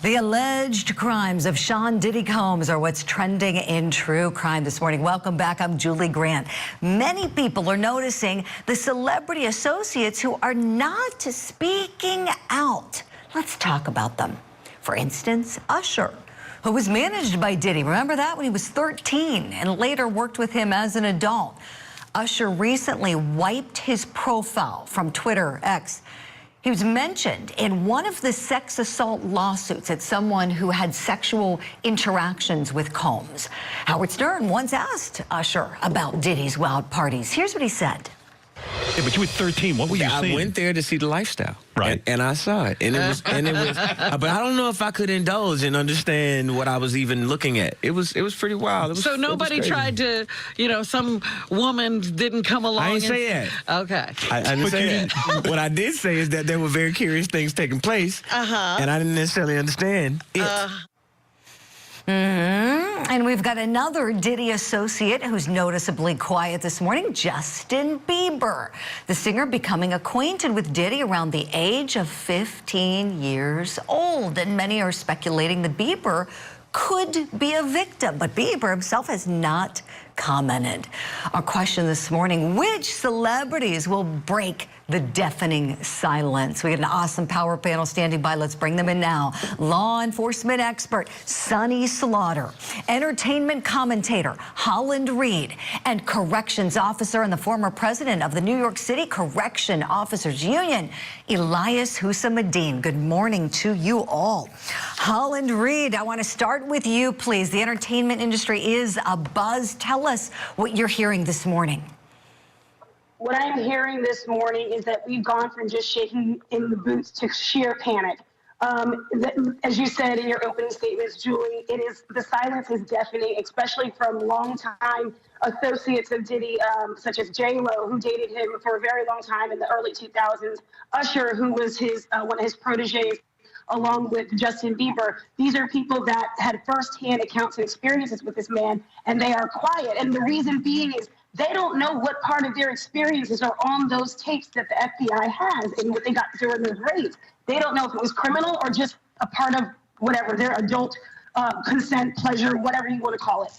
The alleged crimes of Sean Diddy Combs are what's trending in true crime this morning. Welcome back. I'm Julie Grant. Many people are noticing the celebrity associates who are not speaking out. Let's talk about them. For instance, Usher, who was managed by Diddy. Remember that? When he was 13 and later worked with him as an adult. Usher recently wiped his profile from Twitter, X. He was mentioned in one of the sex assault lawsuits at someone who had sexual interactions with Combs. Howard Stern once asked Usher about Diddy's wild parties. Here's what he said. Yeah, but you were 13. What were you seeing? I went there to see the lifestyle, right? And I saw it, and it was, but I don't know if I could indulge and understand what I was even looking at. It was pretty wild. So nobody tried to, some woman didn't come along. I didn't say that. Okay. I didn't say that. What I did say is that there were very curious things taking place, and I didn't necessarily understand it. And we've got another Diddy associate who's noticeably quiet this morning, Justin Bieber. The singer becoming acquainted with Diddy around the age of 15 years old. And many are speculating that Bieber could be a victim, but Bieber himself has not commented. Our question this morning, which celebrities will break the deafening silence? We got an awesome power panel standing by. Let's bring them in now. Law enforcement expert Sonny Slaughter, entertainment commentator Holland Reed, and corrections officer and the former president of the New York City Correction Officers Union, Elias Hussamadeen. Good morning to you all. Holland Reed, I want to start with you, please. The entertainment industry is abuzz. Tell us what you're hearing this morning. What I'm hearing this morning is that we've gone from just shaking in the boots to sheer panic. As you said in your opening statements, Julie, the silence is deafening, especially from longtime associates of Diddy, such as J-Lo, who dated him for a very long time in the early 2000s, Usher, who was one of his proteges, along with Justin Bieber. These are people that had firsthand accounts and experiences with this man, and they are quiet. And the reason being is they don't know what part of their experiences are on those tapes that the FBI has and what they got during those raids. They don't know if it was criminal or just a part of whatever, their adult consent, pleasure, whatever you want to call it.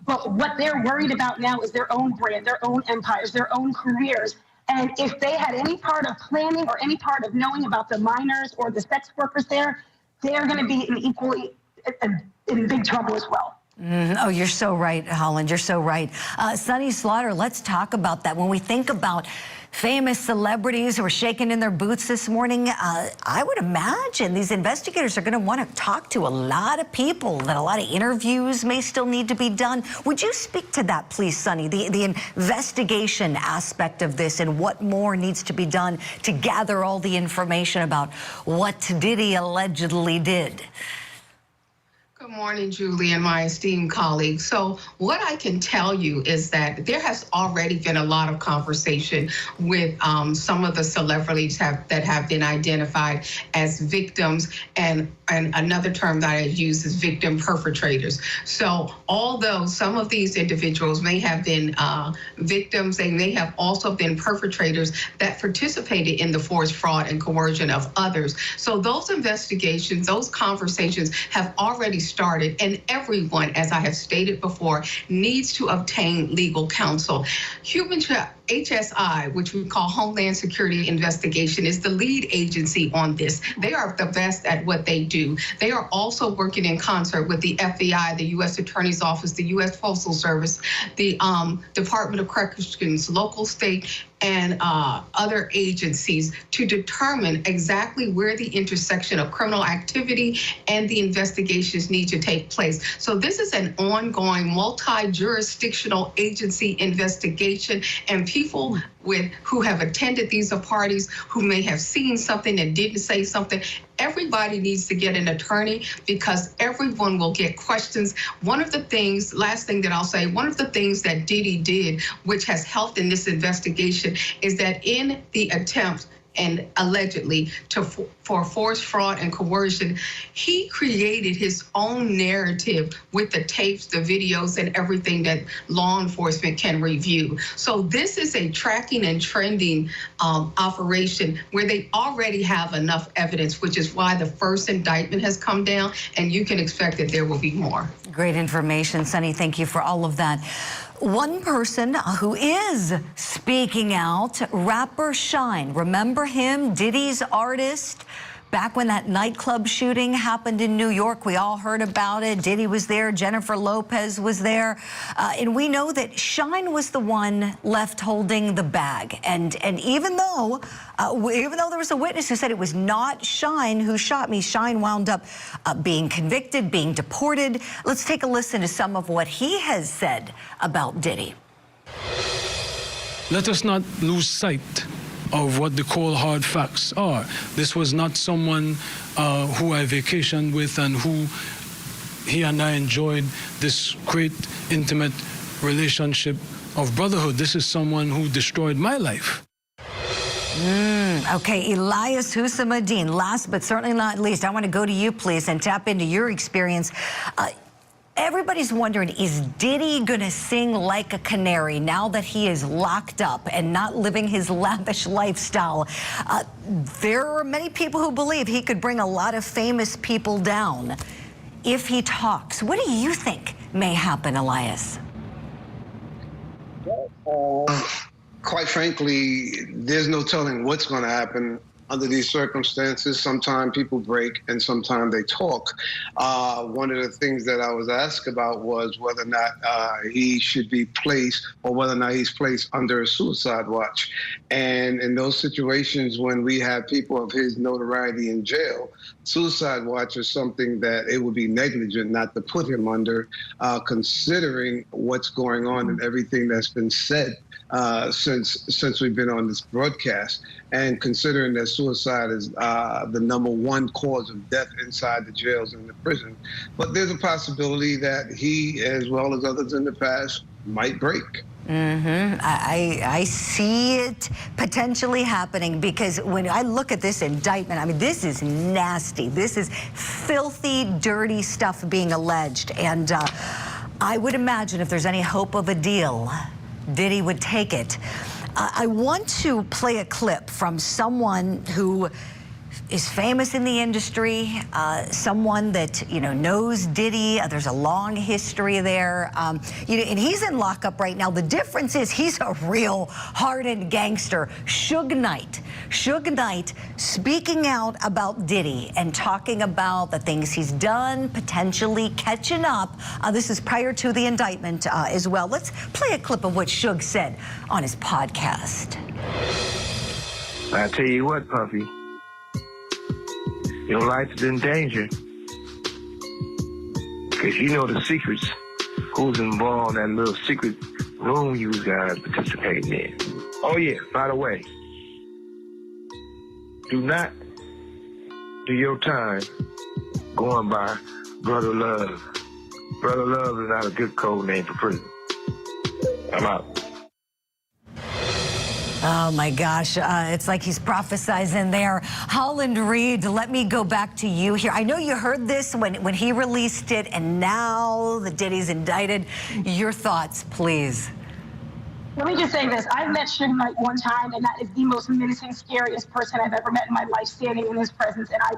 But what they're worried about now is their own brand, their own empires, their own careers. And if they had any part of planning or any part of knowing about the minors or the sex workers there, they're going to be in big trouble as well. Oh, you're so right, Holland. You're so right. Sonny Slaughter, let's talk about that. When we think about famous celebrities who are shaking in their boots this morning, I would imagine these investigators are going to want to talk to a lot of people, that a lot of interviews may still need to be done. Would you speak to that, please, Sonny, the investigation aspect of this and what more needs to be done to gather all the information about what Diddy allegedly did? Good morning, Julie, and my esteemed colleagues. So what I can tell you is that there has already been a lot of conversation with some of the celebrities that have been identified as victims, and another term that I use is victim perpetrators. So although some of these individuals may have been victims, they may have also been perpetrators that participated in the forced fraud and coercion of others. So those investigations, those conversations have already started, and everyone, as I have stated before, needs to obtain legal counsel. HSI, which we call Homeland Security Investigation, is the lead agency on this. They are the best at what they do. They are also working in concert with the FBI, the U.S. Attorney's Office, the U.S. Postal Service, the Department of Corrections, local, state, and other agencies to determine exactly where the intersection of criminal activity and the investigations need to take place. So this is an ongoing multi-jurisdictional agency investigation, and people who have attended these parties, who may have seen something and didn't say something, everybody needs to get an attorney because everyone will get questions. One of the things, last thing that I'll say, one of the things that Diddy did, which has helped in this investigation, is that in the attempt and allegedly for force, fraud, and coercion. He created his own narrative with the tapes, the videos, and everything that law enforcement can review. So this is a tracking and trending operation where they already have enough evidence, which is why the first indictment has come down, and you can expect that there will be more. Great information, Sunny. Thank you for all of that. One person who is speaking out, rapper Shine. Remember him, Diddy's artist? Back when that nightclub shooting happened in New York, we all heard about it. Diddy was there, Jennifer Lopez was there. And we know that Shine was the one left holding the bag. And even though there was a witness who said it was not Shine who shot me, Shine wound up being convicted, being deported. Let's take a listen to some of what he has said about Diddy. Let us not lose sight of what the cold hard facts are. This was not someone who I vacationed with and who he and I enjoyed this great intimate relationship of brotherhood. This is someone who destroyed my life. Okay, Elias Hussamadeen, last but certainly not least, I want to go to you, please, and tap into your experience. Everybody's wondering, is Diddy gonna sing like a canary now that he is locked up and not living his lavish lifestyle? There are many people who believe he could bring a lot of famous people down if he talks. What do you think may happen, Elias? Quite frankly, there's no telling what's gonna happen under these circumstances. Sometimes people break and sometimes they talk. One of the things that I was asked about was whether or not he should be placed or whether or not he's placed under a suicide watch. And in those situations when we have people of his notoriety in jail, suicide watch is something that it would be negligent not to put him under, considering what's going on and everything that's been said since we've been on this broadcast, and considering that suicide is the #1 cause of death inside the jails and the prison. But there's a possibility that he, as well as others in the past, might break. I see it potentially happening, because when I look at this indictment, I mean, this is nasty. This is filthy, dirty stuff being alleged. And I would imagine if there's any hope of a deal, Diddy would take it. I want to play a clip from someone who is famous in the industry, someone that, you know, knows Diddy. There's a long history there. You know, and he's in lockup right now. The difference is he's a real hardened gangster. Suge Knight. Suge Knight speaking out about Diddy and talking about the things he's done, potentially catching up. This is prior to the indictment as well. Let's play a clip of what Suge said on his podcast. I tell you what, Puffy. Your life is in danger. Because you know the secrets. Who's involved in that little secret room you guys participating in. Oh, yeah, by the way. Do not do your time going by Brother Love. Brother Love is not a good code name for prison. I'm out. Oh my gosh, it's like he's prophesizing there. Holland Reed, let me go back to you here. I know you heard this when he released it, and now the Diddy's indicted. Your thoughts, please. Let me just say this. I've met Suge Knight one time, and that is the most menacing, scariest person I've ever met in my life, standing in his presence, and I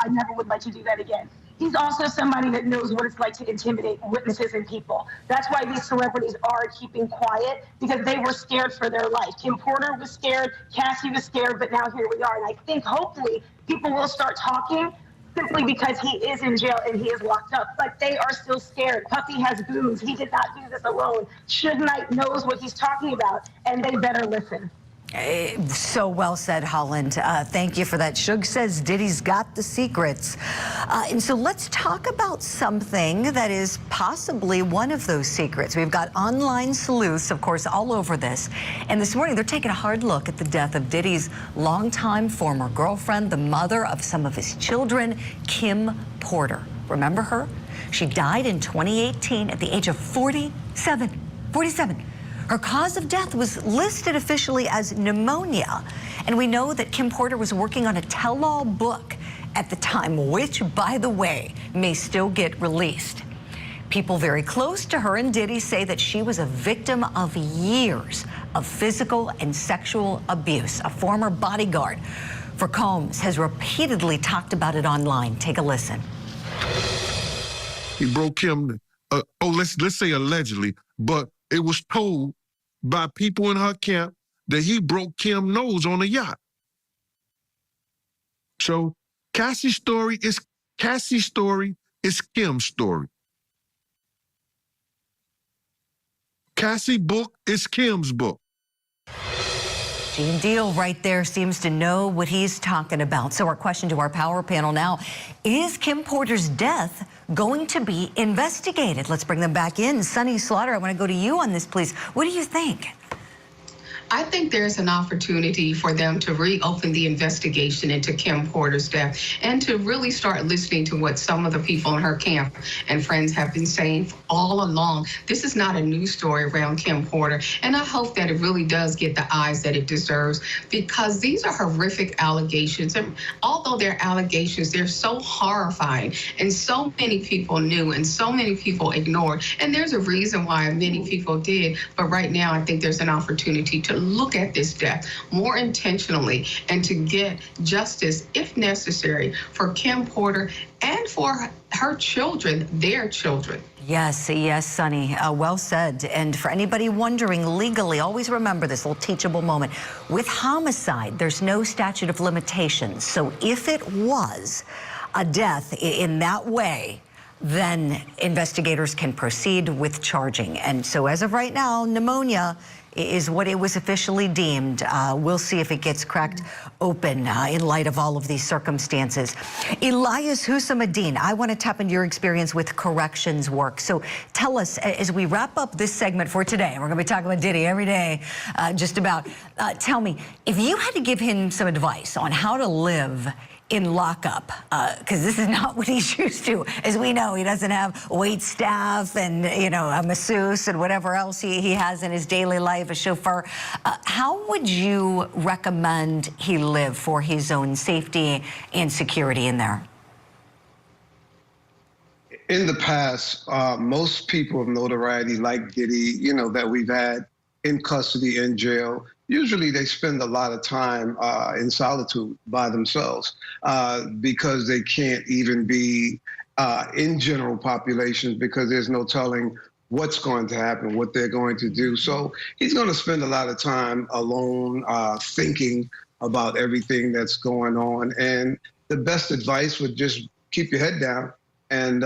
never would like to do that again. He's also somebody that knows what it's like to intimidate witnesses and people. That's why these celebrities are keeping quiet, because they were scared for their life. Kim Porter was scared, Cassie was scared, but now here we are. And I think hopefully people will start talking, simply because he is in jail and he is locked up. But they are still scared. Puffy has goons. He did not do this alone. Suge Knight knows what he's talking about, and they better listen. So well said, Holland. Thank you for that. Suge says Diddy's got the secrets. And so let's talk about something that is possibly one of those secrets. We've got online sleuths, of course, all over this. And this morning, they're taking a hard look at the death of Diddy's longtime former girlfriend, the mother of some of his children, Kim Porter. Remember her? She died in 2018 at the age of 47. Her cause of death was listed officially as pneumonia. And we know that Kim Porter was working on a tell-all book at the time, which, by the way, may still get released. People very close to her and Diddy say that she was a victim of years of physical and sexual abuse. A former bodyguard for Combs has repeatedly talked about it online. Take a listen. He broke him, let's say allegedly, but it was told by people in her camp that he broke Kim's nose on a yacht. So Cassie's story is Kim's story. Cassie's book is Kim's book. Gene Deal right there seems to know what he's talking about. So our question to our power panel now, is Kim Porter's death going to be investigated? Let's bring them back in. Sonny Slaughter, I want to go to you on this, please. What do you think? I think there's an opportunity for them to reopen the investigation into Kim Porter's death and to really start listening to what some of the people in her camp and friends have been saying all along. This is not a news story around Kim Porter, and I hope that it really does get the eyes that it deserves, because these are horrific allegations. And although they're allegations, they're so horrifying, and so many people knew and so many people ignored. And there's a reason why many people did, but right now I think there's an opportunity to look at this death more intentionally and to get justice, if necessary, for Kim Porter and for her children, their children. Yes, yes, Sonny. Well said. And for anybody wondering legally, always remember this little teachable moment. With homicide, there's no statute of limitations. So if it was a death in that way, then investigators can proceed with charging. And so as of right now, pneumonia is what it was officially deemed. We'll see if it gets cracked open in light of all of these circumstances. Elias Hussamadeen, I want to tap into your experience with corrections work. So tell us, as we wrap up this segment for today, and we're going to be talking about Diddy every day, just about, tell me, if you had to give him some advice on how to live in lockup, because this is not what he's used to. As we know, he doesn't have wait staff and, you know, a masseuse and whatever else he has in his daily life, a chauffeur. How would you recommend he live for his own safety and security in there? In the past, most people of notoriety like Diddy, you know, that we've had in custody, in jail, usually they spend a lot of time in solitude by themselves because they can't even be in general populations, because there's no telling what's going to happen, what they're going to do. So he's going to spend a lot of time alone, thinking about everything that's going on. And the best advice would just keep your head down and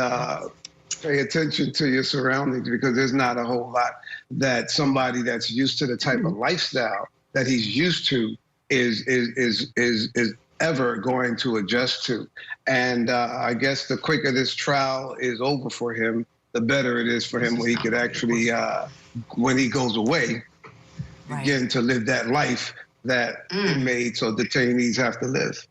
pay attention to your surroundings, because there's not a whole lot that somebody that's used to the type of lifestyle that he's used to is ever going to adjust to. And I guess the quicker this trial is over for him, the better it is for him when he could actually, when he goes away, begin to live that life that inmates or detainees have to live.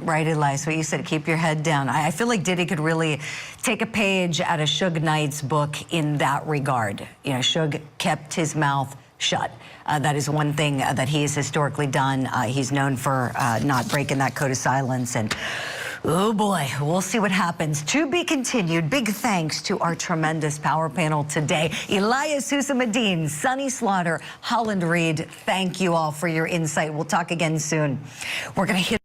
Right, Elias, what you said, keep your head down. I feel like Diddy could really take a page out of Suge Knight's book in that regard. You know, Suge kept his mouth shut. That is one thing that he has historically done. He's known for not breaking that code of silence. And oh boy, we'll see what happens. To be continued. Big thanks to our tremendous power panel today. Elias Hussamadeen, Sonny Slaughter, Holland Reed. Thank you all for your insight. We'll talk again soon. We're going to hit